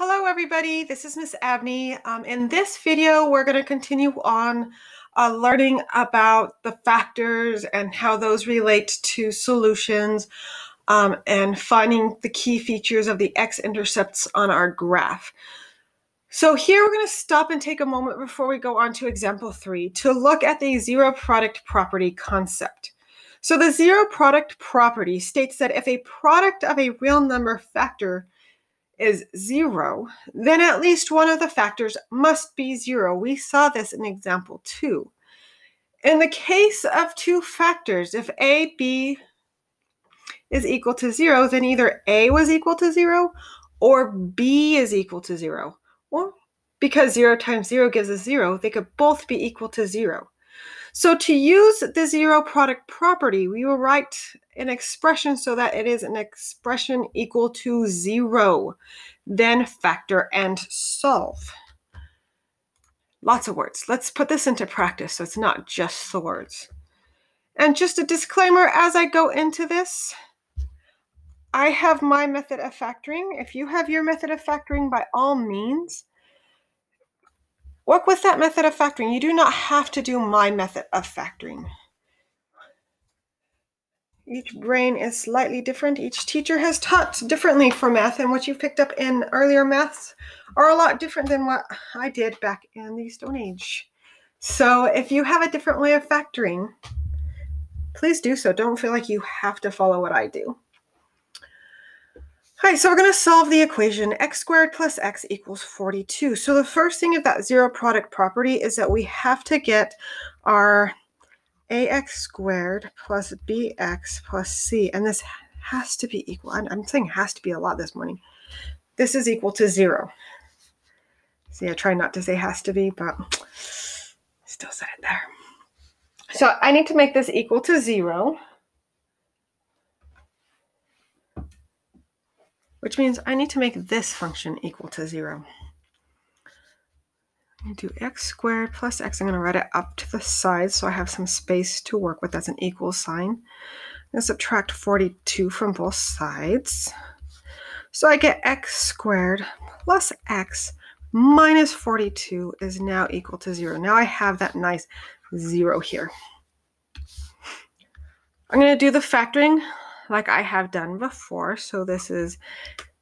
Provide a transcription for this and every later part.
Hello everybody, this is Miss Abney. In this video, we're going to continue on learning about the factors and how those relate to solutions and finding the key features of the x-intercepts on our graph. So here we're going to stop and take a moment before we go on to example 3 to look at the zero product property concept. So the zero product property states that if a product of a real number factor is 0, then at least one of the factors must be 0. We saw this in example 2. In the case of two factors, if a, b is equal to 0, then either a was equal to 0 or b is equal to 0. Or because 0 times 0 gives us 0, they could both be equal to 0. So to use the zero product property, we will write an expression so that it is an expression equal to 0. Then factor and solve. Lots of words. Let's put this into practice so it's not just the words. And just a disclaimer as I go into this, I have my method of factoring. If you have your method of factoring, by all means, work with that method of factoring. You do not have to do my method of factoring. Each brain is slightly different. Each teacher has taught differently for math, and what you've picked up in earlier maths are a lot different than what I did back in the Stone Age. So if you have a different way of factoring, please do so. Don't feel like you have to follow what I do. All right, so we're going to solve the equation x squared plus x equals 42. So the first thing of that zero product property is that we have to get our ax squared plus bx plus c, and this has to be equal. I'm saying has to be a lot this morning. This is equal to 0. See, I try not to say has to be, but still said it there. So I need to make this equal to 0, which means I need to make this function equal to 0. I'm going to do x squared plus x. I'm going to write it up to the side so I have some space to work with. That's an equal sign. I'm going to subtract 42 from both sides. So I get x squared plus x minus 42 is now equal to 0. Now I have that nice 0 here. I'm going to do the factoring like I have done before. So this is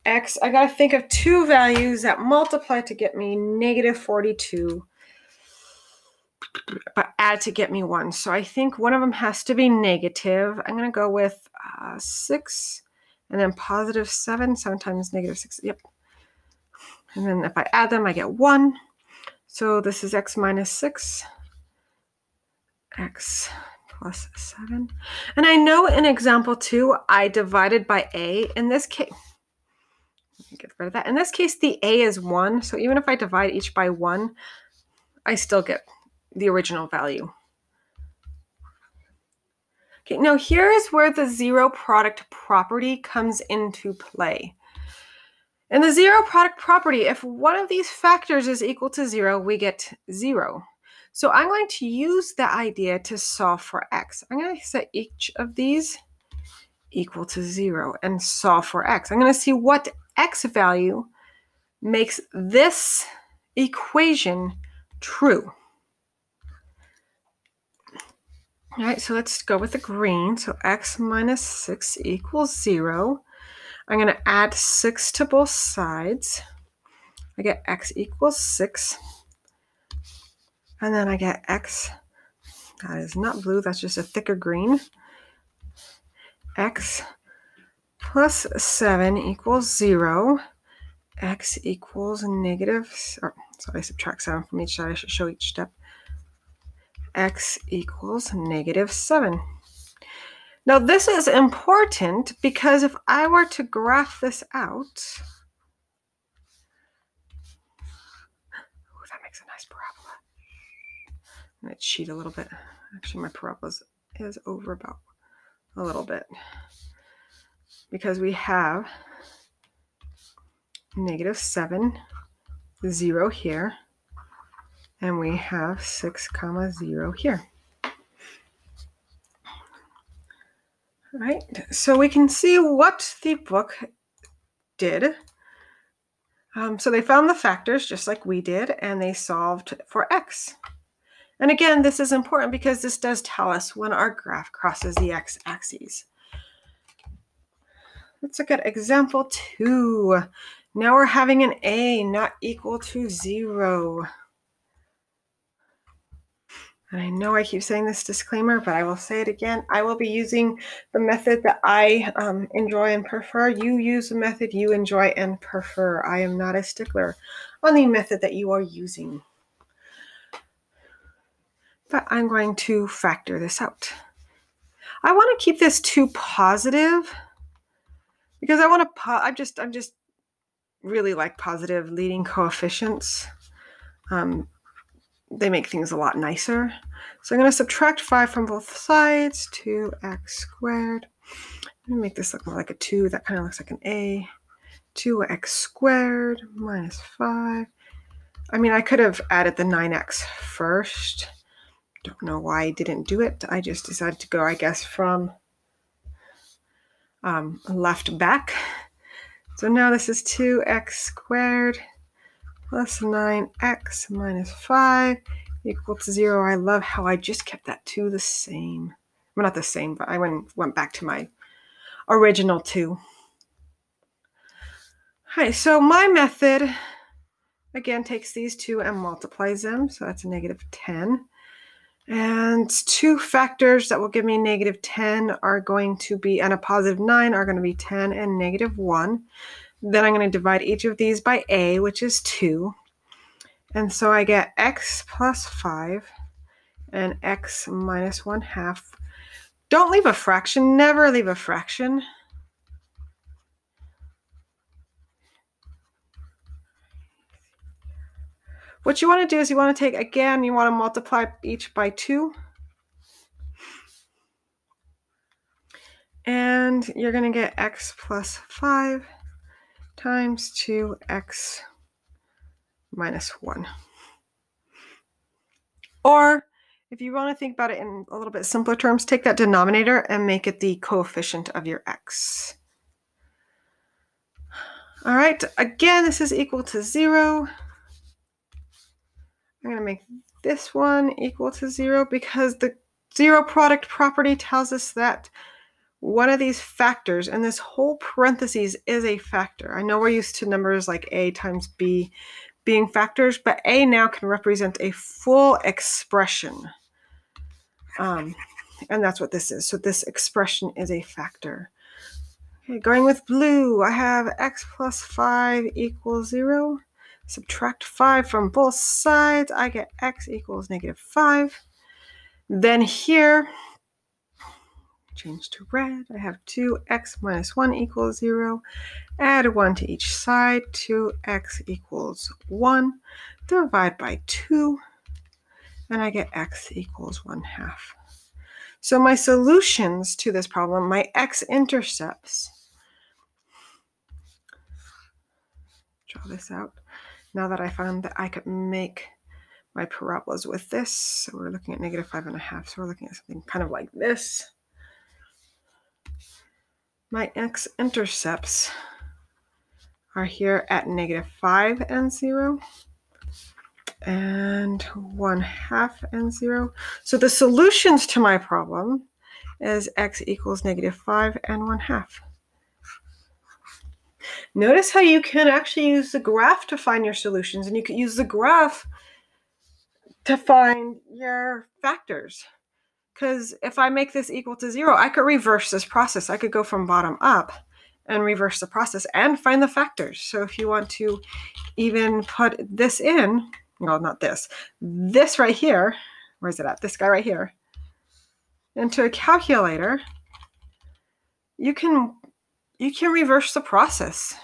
x. I got to think of two values that multiply to get me negative 42, but add to get me 1. So I think one of them has to be negative. I'm going to go with 6 and then positive 7. 7 times negative 6. Yep. And then if I add them, I get 1. So this is x minus 6, x plus 7. And I know in example 2, I divided by a. In this case, get rid of that. In this case, the a is 1. So even if I divide each by 1, I still get the original value. Okay, now here is where the zero product property comes into play. In the zero product property, if one of these factors is equal to 0, we get 0. So I'm going to use that idea to solve for x. I'm going to set each of these equal to 0 and solve for x. I'm going to see what x value makes this equation true. All right, so let's go with the green. So x minus 6 equals 0. I'm going to add 6 to both sides. I get x equals 6. And then I get x, that is not blue, that's just a thicker green. X plus 7 equals 0. X equals negative, so I subtract 7 from each side. I should show each step. X equals negative 7. Now this is important because if I were to graph this out, that makes a nice parabola. I'm going to cheat a little bit. Actually, my parabola is over about a little bit because we have negative 7, 0 here, and we have 6, 0 here. All right, so we can see what the book did. So they found the factors just like we did, and they solved for x. And again, this is important because this does tell us when our graph crosses the x-axis. Let's look at example 2. Now we're having an a not equal to 0. And I know I keep saying this disclaimer, but I will say it again. I will be using the method that I enjoy and prefer. You use the method you enjoy and prefer. I am not a stickler on the method that you are using. But I'm going to factor this out. I want to keep this 2 positive because I want to, I'm just really like positive leading coefficients. They make things a lot nicer. So I'm going to subtract 5 from both sides, 2x squared. I'm going to make this look more like a 2. That kind of looks like an a. 2x squared minus 5. I mean, I could have added the 9x first. Don't know why I didn't do it. I just decided to go, I guess, from left back. So now this is 2x squared plus 9x minus 5 equal to 0. I love how I just kept that 2 the same. Well, not the same, but I went back to my original 2. Hi, so my method, again, takes these 2 and multiplies them. So that's a negative 10. And 2 factors that will give me negative 10 are going to be, and a positive 9 are going to be 10 and negative 1. Then I'm going to divide each of these by a, which is 2. And so I get x plus 5 and x minus 1/2. Don't leave a fraction. Never leave a fraction. What you want to do is you want to take, again, you want to multiply each by 2. And you're going to get x plus 5 times 2x minus 1. Or if you want to think about it in a little bit simpler terms, take that denominator and make it the coefficient of your x. All right, again, this is equal to 0. I'm going to make this one equal to 0 because the zero product property tells us that one of these factors, and this whole parentheses is a factor. I know we're used to numbers like a times b being factors, but a now can represent a full expression. And that's what this is. So this expression is a factor. Okay, going with blue, I have x plus 5 equals 0. Subtract 5 from both sides. I get x equals negative 5. Then here, change to red. I have 2x minus 1 equals 0. Add 1 to each side. 2x equals 1. Divide by 2. And I get x equals 1/2. So my solutions to this problem, my x-intercepts, draw this out. Now that I found that I could make my parabolas with this, so we're looking at negative 5.5. So we're looking at something kind of like this. My x-intercepts are here at negative 5 and 0. And 1/2 and 0. So the solutions to my problem is x equals negative 5 and 1/2. Notice how you can actually use the graph to find your solutions, and you can use the graph to find your factors. Because if I make this equal to 0, I could reverse this process. I could go from bottom up and reverse the process and find the factors. So if you want to even put this in, well, not this right here, where is it at? This guy right here, into a calculator, you can reverse the process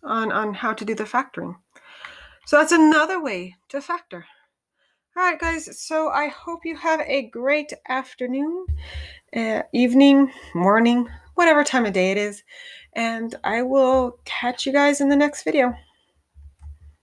on how to do the factoring. So that's another way to factor. All right, guys, so I hope you have a great afternoon, evening, morning, whatever time of day it is, and I will catch you guys in the next video.